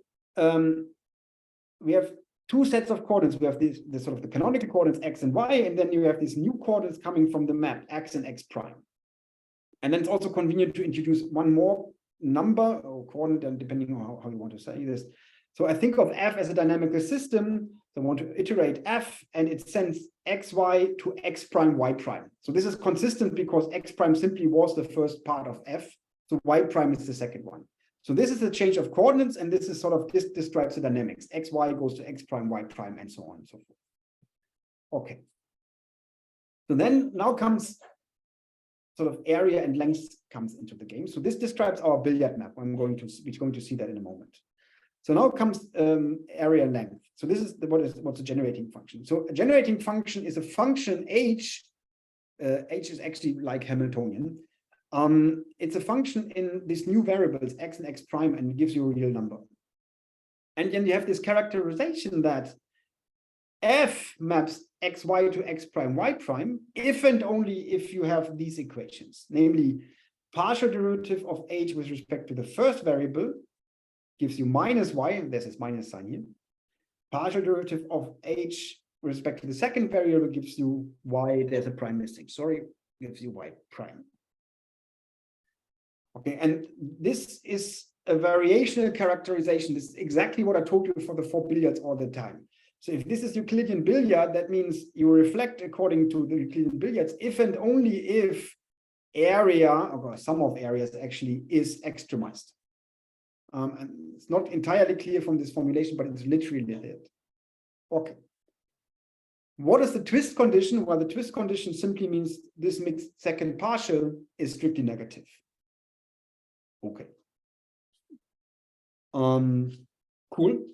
we have two sets of coordinates. We have this sort of the canonical coordinates x and y, and then you have these new coordinates coming from the map x and x prime. And then it's also convenient to introduce one more number or coordinate, and depending on how you want to say this. So I think of f as a dynamical system. So I want to iterate f, and it sends xy to x prime y prime. So this is consistent because x prime simply was the first part of f. So y prime is the second one. So this is a change of coordinates, and this is sort of, this describes the dynamics. xy goes to x prime, y prime, and so on and so forth. Okay. So then now comes sort of area and length comes into the game. So this describes our billiard map. We're going to see that in a moment. So now comes area length. So this is what's a generating function. So a generating function is a function h. H is actually like Hamiltonian. It's a function in these new variables x and x prime, and it gives you a real number. And then you have this characterization that f maps xy to x prime y prime if and only if you have these equations, namely partial derivative of h with respect to the first variable gives you minus y, and there's this minus sign here. Partial derivative of h with respect to the second variable gives you y, there's a prime missing, sorry, gives you y prime. Okay, and this is a variational characterization. This is exactly what I told you for the 4 billiards all the time. So if this is Euclidean billiard, that means you reflect according to the Euclidean billiards if and only if area, or sum of areas actually, is extremized. And it's not entirely clear from this formulation, but it's literally it. Okay. What is the twist condition? Well, the twist condition simply means this mixed second partial is strictly negative. Okay. Cool.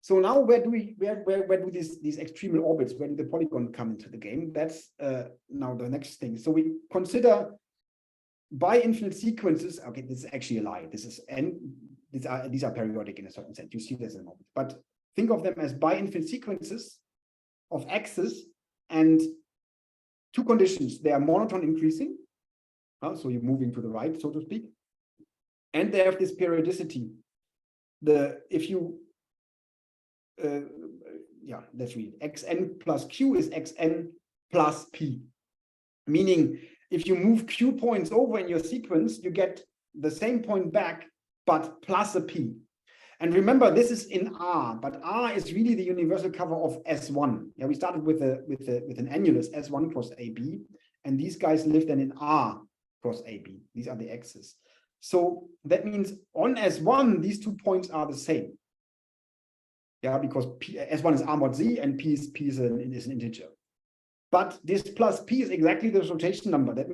So now where do these extremal orbits, where do the polygon come into the game? That's now the next thing. So we consider bi-infinite sequences. Okay, this is actually a lie. This is these are periodic in a certain sense. You see this in a moment. But think of them as bi-infinite sequences of x's and two conditions. They are monotone increasing. So you're moving to the right, so to speak. And they have this periodicity. If you let's read. Xn plus q is xn plus p. Meaning, if you move q points over in your sequence, you get the same point back, but plus a p. And remember, this is in R, but R is really the universal cover of S1. Yeah, we started with an annulus S1 cross AB, and these guys live then in R cross AB. These are the x's. So that means on S1, these 2 points are the same. Yeah, because S1 is R mod Z and P is an integer. But this plus P is exactly the rotation number. That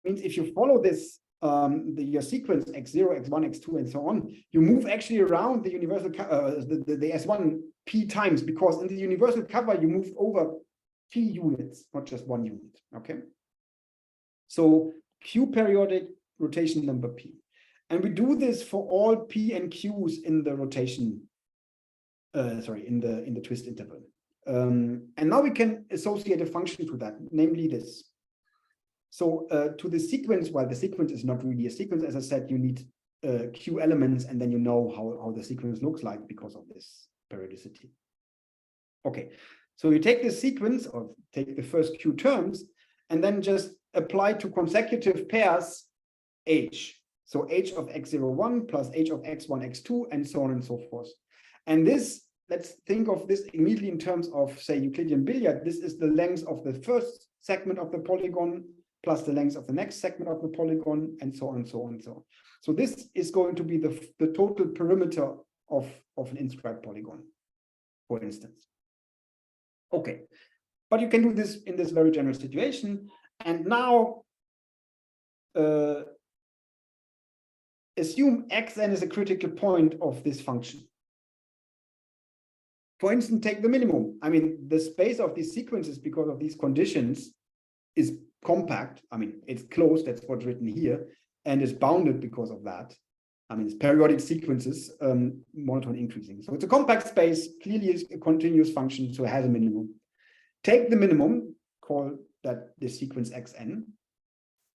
means if you follow this, your sequence x0, x1, x2, and so on, you move actually around the universal the S1 P times, because in the universal cover, you move over P units, not just 1 unit. Okay. So Q periodic, rotation number P. And we do this for all P and Qs in the rotation. In the twist interval. And now we can associate a function to that, namely this. So to the sequence, well, the sequence is not really a sequence. As I said, you need Q elements, and then you know how the sequence looks like because of this periodicity. Okay, so you take this sequence, or take the first Q terms, and then just apply to consecutive pairs H. So H of x01 plus H of x1, x2, and so on and so forth. And this, let's think of this immediately in terms of, say, Euclidean billiard. This is the length of the first segment of the polygon plus the length of the next segment of the polygon, and so on and so on and so on. So this is going to be the total perimeter of an inscribed polygon, for instance. Okay, but you can do this in this very general situation. And now assume xn is a critical point of this function. For instance, take the minimum. I mean, the space of these sequences, because of these conditions, is compact. I mean, it's closed, that's what's written here, and is bounded because of that. I mean, it's periodic sequences, monotone increasing. So it's a compact space, clearly is a continuous function, so it has a minimum. Take the minimum, call that the sequence xn,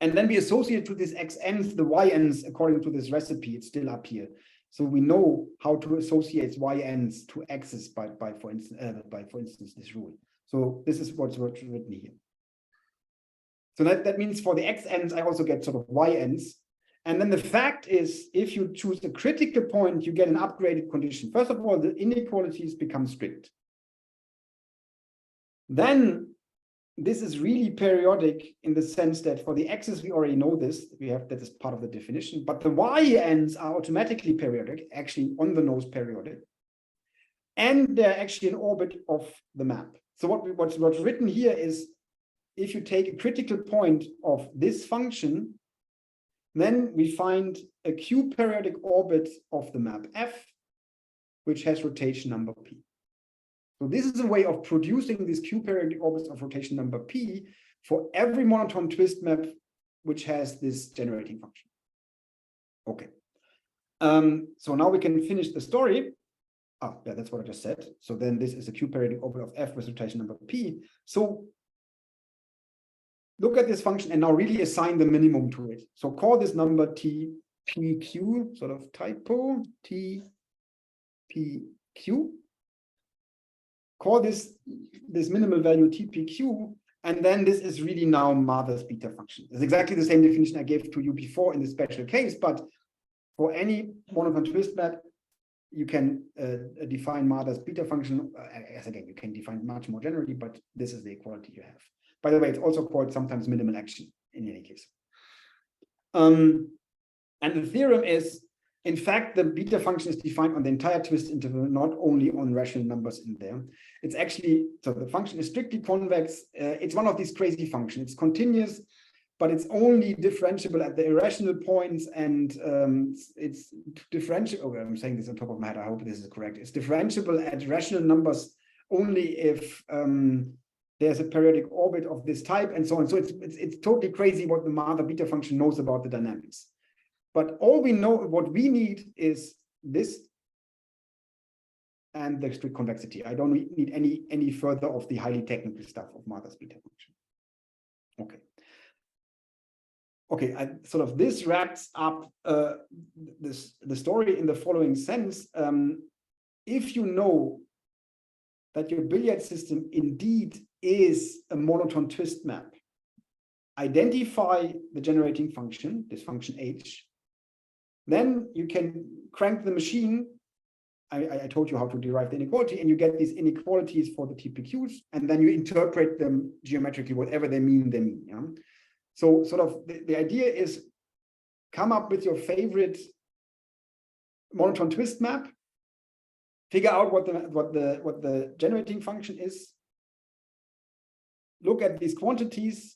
and then we associate to this xn's the yn's according to this recipe. It's still up here. So we know how to associate yn's to x's by for instance, this rule. So this is what's written here. So that means for the xn's, I also get sort of yn's. And then the fact is, if you choose a critical point, you get an upgraded condition. First of all, the inequalities become strict. Then this is really periodic in the sense that for the x's, we already know this. We have that as part of the definition. But the yn's are automatically periodic, actually on the nose periodic. And they're actually in orbit of the map. So what's written here is, if you take a critical point of this function, then we find a Q periodic orbit of the map F, which has rotation number P. So this is a way of producing these Q periodic orbits of rotation number P for every monotone twist map which has this generating function. Okay. So now we can finish the story. Oh, yeah, that's what I just said. So then this is a Q periodic orbit of F with rotation number P. So look at this function and now really assign the minimum to it. So call this number T, P, Q, sort of typo, T, P, Q. Call this minimal value TPQ, and then this is really now Mather's beta function. It's exactly the same definition I gave to you before in the special case, but for any monotone twist map, you can define Mather's beta function. As again, you can define much more generally, but this is the equality you have. By the way, it's also called sometimes minimal action in any case. And the theorem is, in fact, the beta function is defined on the entire twist interval, not only on rational numbers in there. It's actually, so the function is strictly convex. It's one of these crazy functions. It's continuous, but it's only differentiable at the irrational points, and it's differentiable. Oh, I'm saying this on top of my head. I hope this is correct. It's differentiable at rational numbers only if there's a periodic orbit of this type, and so on. So it's totally crazy what the Mather beta function knows about the dynamics. But all we know, what we need is this and the strict convexity. I don't need any further of the highly technical stuff of Mather's beta function. Okay. Okay, sort of this wraps up the story in the following sense. If you know that your billiard system indeed is a monotone twist map, identify the generating function, this function h, then you can crank the machine. I told you how to derive the inequality, and you get these inequalities for the TPQs, and then you interpret them geometrically, whatever they mean, Yeah? So sort of the idea is come up with your favorite monotone twist map, figure out what the generating function is, look at these quantities,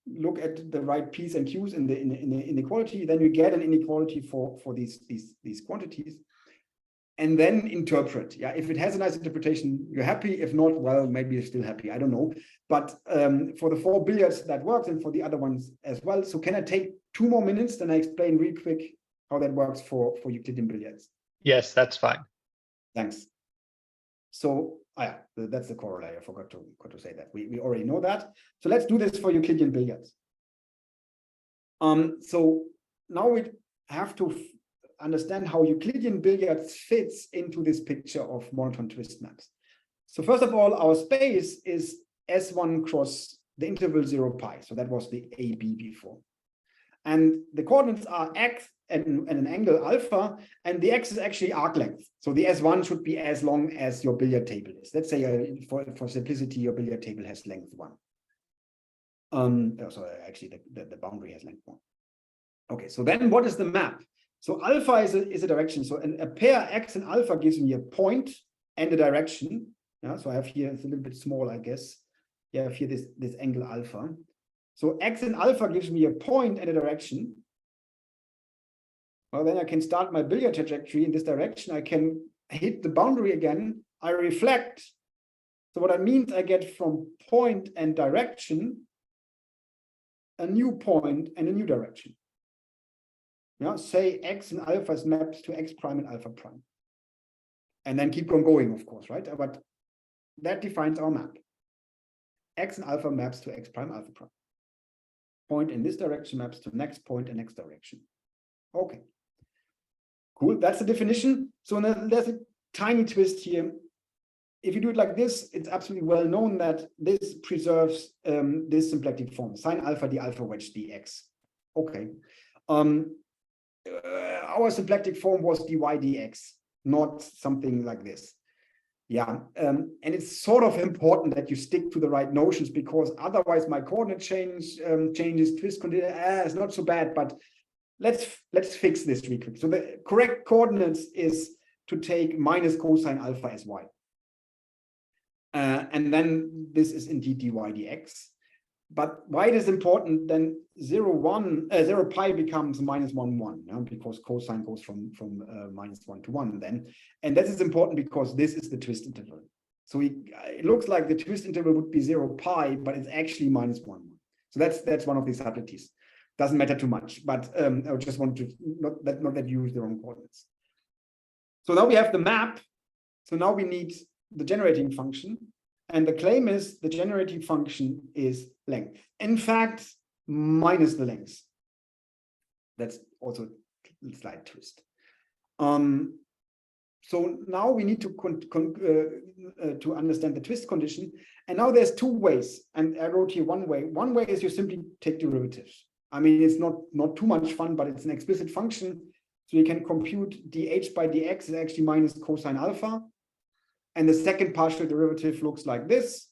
look at the right P's and Q's in the inequality, then you get an inequality for these quantities, and then interpret. Yeah, if it has a nice interpretation, you're happy. If not, well, maybe you're still happy. I don't know. But for the 4 billiards, that works, and for the other ones as well. So can I take 2 more minutes? Then I explain real quick how that works for Euclidean billiards.
Yes, that's fine.
Thanks. So yeah, that's the corollary. I forgot to say that. We already know that. So let's do this for Euclidean billiards. So now we have to understand how Euclidean billiards fits into this picture of monotone twist maps. So first of all, our space is S1 cross the interval 0 pi. So that was the AB before. And the coordinates are x and an angle alpha, and the x is actually arc length. So the S1 should be as long as your billiard table is. Let's say for simplicity, your billiard table has length 1. So actually the boundary has length 1. Okay, so then what is the map? So alpha is a direction. So a pair x and alpha gives me a point and a direction. Yeah, so I have here, it's a little bit small, I guess. Yeah, I have here this angle alpha. So x and alpha gives me a point and a direction. Well, then I can start my billiard trajectory in this direction. I can hit the boundary again. I reflect. So what that means, I get from point and direction a new point and a new direction. Yeah, say x and alpha is mapped to x prime and alpha prime. And then keep on going, of course, right? But that defines our map. X and alpha maps to x prime, alpha prime. Point in this direction maps to next point and next direction. Okay. Cool, that's the definition. So now there's a tiny twist here. If you do it like this, it's absolutely well known that this preserves this symplectic form, sine alpha d alpha wedge dx. Okay. Our symplectic form was dy dx, not something like this. Yeah, and it's sort of important that you stick to the right notions, because otherwise my coordinate changes, twist condition, it's not so bad, but let's fix this real quick. So the correct coordinates is to take minus cosine alpha as y. And then this is indeed dy dx. But why it is important, then 0 pi becomes minus 1 1, yeah? Because cosine goes from minus 1 to 1 then. And that is important because this is the twist interval. So it looks like the twist interval would be 0 pi, but it's actually minus 1 1. So that's one of these subtleties. Doesn't matter too much, but I just want to not that you use the wrong coordinates. So now we have the map. So now we need the generating function. And the claim is the generating function is length. In fact, minus the length. That's also a slight twist. So now we need to understand the twist condition. And now there's 2 ways. And I wrote here one way. One way is you simply take derivatives. I mean, it's not too much fun, but it's an explicit function. So you can compute dh by dx is actually minus cosine alpha. And the second partial derivative looks like this.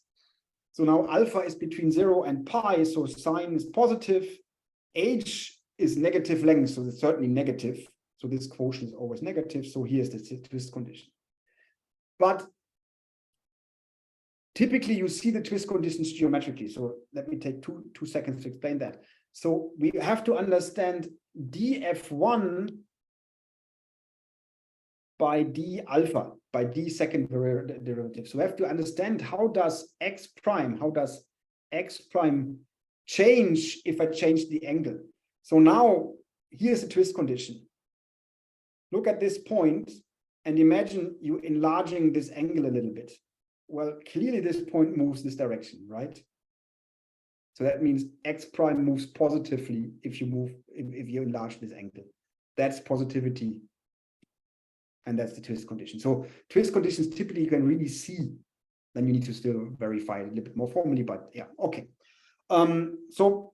So now alpha is between 0 and pi, so sine is positive. H is negative length, so it's certainly negative. So this quotient is always negative. So here's the twist condition. But typically you see the twist conditions geometrically. So let me take two seconds to explain that. So we have to understand df1 by d alpha, by d second derivative. So we have to understand how does x prime change if I change the angle. So now here's the twist condition. Look at this point and imagine you enlarging this angle a little bit. Well, clearly this point moves this direction, right? So that means x prime moves positively if you enlarge this angle. That's positivity. And that's the twist condition. So twist conditions typically you can really see. Then you need to still verify it a little bit more formally, but yeah, okay. So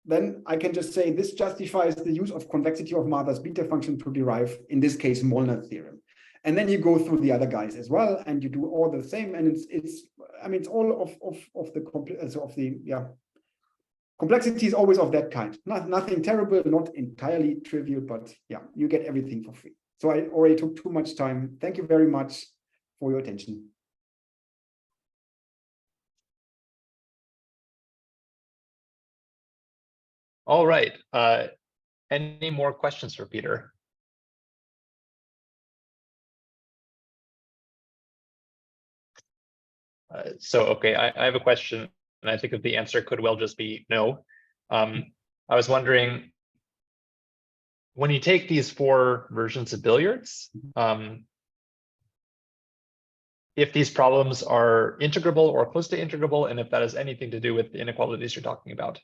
then I can just say this justifies the use of convexity of Mather's beta function to derive, in this case, Moln's theorem. And then you go through the other guys as well, and you do all the same. And it's all of the complexity is always of that kind. Nothing terrible, not entirely trivial, but yeah, you get everything for free. So I already took too much time. Thank you very much for your attention.
All right. Any more questions for Peter? Okay, I have a question, and I think that the answer could well just be no. I was wondering, when you take these 4 versions of billiards, if these problems are integrable or close to integrable, and if that has anything to do with the inequalities you're talking about.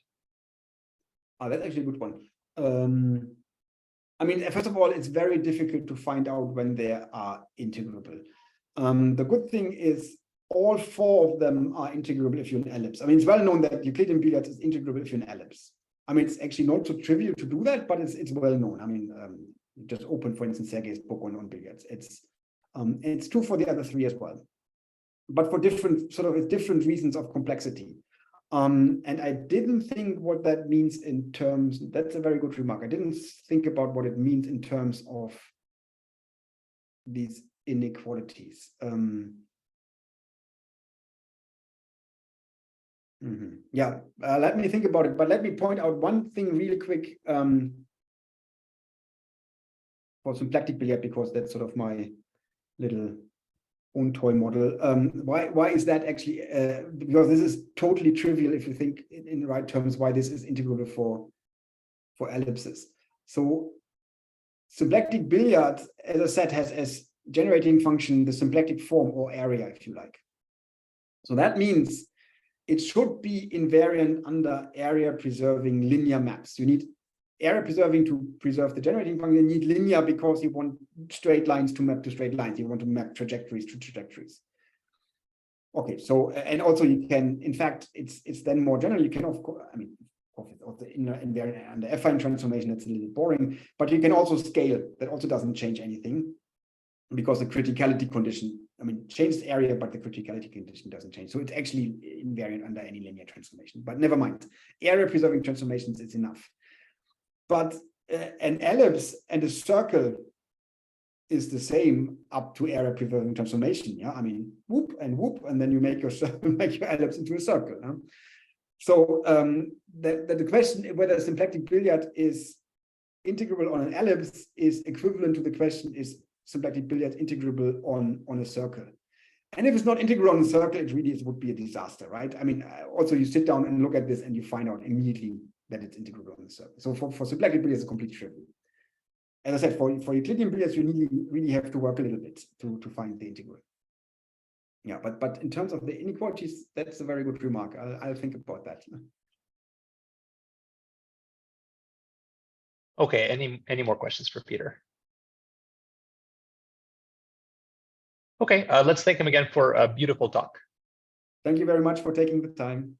Oh, that's actually a good one. I mean, first of all, it's very difficult to find out when they are integrable. The good thing is all 4 of them are integrable if you're an ellipse. I mean, it's well known that Euclidean billiards is integrable if you're an ellipse. I mean, it's actually not so trivial to do that, but it's well known. I mean, just open, for instance, Sergei's book on billiards. It's true for the other 3 as well, but for different reasons of complexity. And I didn't think what that means in terms. That's a very good remark. I didn't think about what it means in terms of these inequalities. Yeah, let me think about it, but let me point out one thing really quick for symplectic billiard, because that's sort of my little own toy model. Why is that actually? Because this is totally trivial if you think in the right terms why this is integrable for ellipses. So symplectic billiard, as I said, has as generating function the symplectic form or area, if you like. So that means it should be invariant under area preserving linear maps. You need area preserving to preserve the generating function. You need linear because you want straight lines to map to straight lines. You want to map trajectories to trajectories. Okay, so and also you can, in fact, it's then more general. You can, of course, I mean, of the invariant under affine transformation, that's a little boring, but you can also scale. That also doesn't change anything because the criticality condition, I mean, changes area, but the criticality condition doesn't change. So it's actually invariant under any linear transformation, but never mind. Area preserving transformations is enough. But an ellipse and a circle is the same up to area preserving transformation. Yeah, I mean, whoop, and then you make your ellipse into a circle. Huh? So the question whether a symplectic billiard is integrable on an ellipse is equivalent to the question, is symplectic billiard integrable on a circle? And if it's not integral on a circle, it really would be a disaster, right? I mean, also you sit down and look at this and you find out immediately that it's integrable on the circle. So for symplectic billiards, it's completely trivial. As I said, for Euclidean billiards, you really have to work a little bit to find the integral. Yeah, but in terms of the inequalities, that's a very good remark. I'll think about that.
Okay, any more questions for Peter? Okay, let's thank him again for a beautiful talk.
Thank you very much for taking the time.